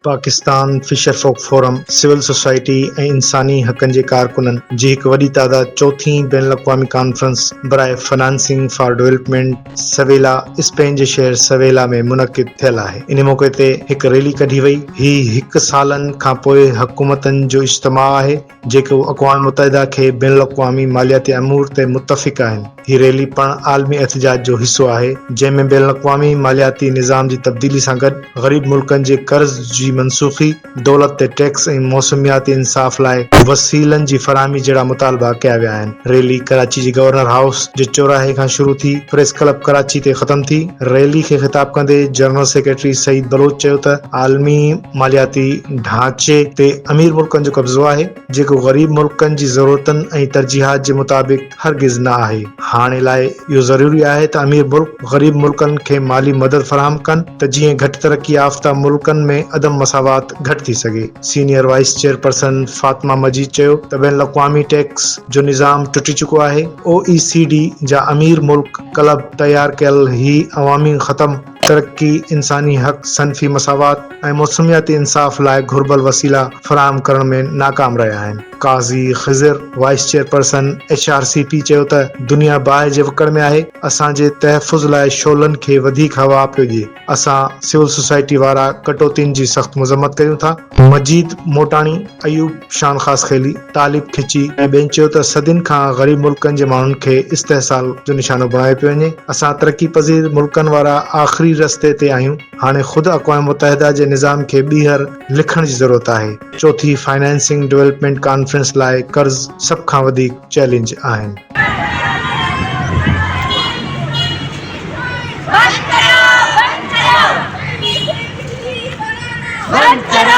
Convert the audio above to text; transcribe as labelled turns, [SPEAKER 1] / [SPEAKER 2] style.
[SPEAKER 1] Pakistan Fisher फोक forum civil society ऐं इंसानी हक़नि जे कारकुननि जी हिकु वॾी तादाद चौथीं बैन अल-अक़वामी कॉन्फ्रेंस बराए financing for development Sevilla Spain जे शहर सवेला में मुनक़िद थियल आहे। इन मौक़े ते हिकु रैली कढी वई। ही हिकु सालनि खां पोइ हुकूमतनि जो इज्तिमा आहे जेको अक़वाम मुतहिदा खे बैन अल-अक़वामी मालियाती अमूर ते मुतफ़िक़ आहिनि। ही रैली पिणु आलमी एहतिजाज जो हिसो आहे जंहिंमें बैन अल-अक़वामी मालियाती निज़ाम जी तब्दीली सां गॾु ग़रीब मुल्कनि जे कर्ज़ जी मनसूख़ी, दौलत ते टैक्स ऐं मौसमियाती इंसाफ़ लाइ वसीलनि जी फराहमी जहिड़ा मुतालबा कया विया आहिनि। रैली कराची जे गवर्नर हाउस जे चौराहे खां शुरू थी प्रेस क्लब कराची ते ख़तम थी। रैली खे ख़िताब कंदे जनरल सेक्रेटरी सईद बलोच चयो त आलमी मालियाती ढांचे ते अमीर मुल्कनि जो कब्ज़ो आहे जेको ग़रीब मुल्कनि जी ज़रूरतनि ऐं तरजीहात जे मुताबिक़ हरगिज़ न आहे। हाणे लाइ इहो ज़रूरी आहे त अमीर मुल्क ग़रीब मुल्कनि खे माली मदद फराहम कनि त जीअं घटि तरक़ी याफ़्ता मुल्कनि में अदम मसावात घटि थी सघे। सीनियर वाइस चेयरपर्सन फातिमा मजीद चयो त बैन अल-अक़वामी टैक्स जो निज़ाम टुटी चुको आहे। OECD जा अमीर मुल्क क्लब तयार कयल ही अवामी ख़तम तरक्की, इंसानी हक़, सनफ़ी मसावात ऐं मौसमियाती इंसाफ़ लाइ घुर्बल वसीला फराहम करण में नाकाम रहिया आहिनि। काज़ी ख़िज़र वाइस चेयरपर्सन HRCP चयो त दुनिया बाहि जे विकड़ में आहे। असांजे तहफ़ुज़ लाइ शोलनि खे वधीक हवा पियो ॾिए। असां सिविल सोसाइटी वारा कटौतियुनि जी सख़्त मज़म्मत कयूं था। मजीद मोटाणी, अयूब शान ख़ास खेली, तालिब खिची ऐं ॿियनि चयो त सदियुनि खां ग़रीब मुल्कनि जे माण्हुनि खे इस्तेहसाल जो निशानो बणायो पियो वञे। असां तरक़ी पज़ीर मुल्कनि वारा आख़िरी रस्ते ते आहियूं। हाणे ख़ुदि अक़वाम मुतहिदा जे निज़ाम खे ॿीहर लिखण जी ज़रूरत आहे। चौथी फाइनेंसिंग डेवलपमेंट कॉन्फ्रेंस लाइ कर्ज़ सभ खां वधीक चैलेंज आहिनि।
[SPEAKER 2] बंद करो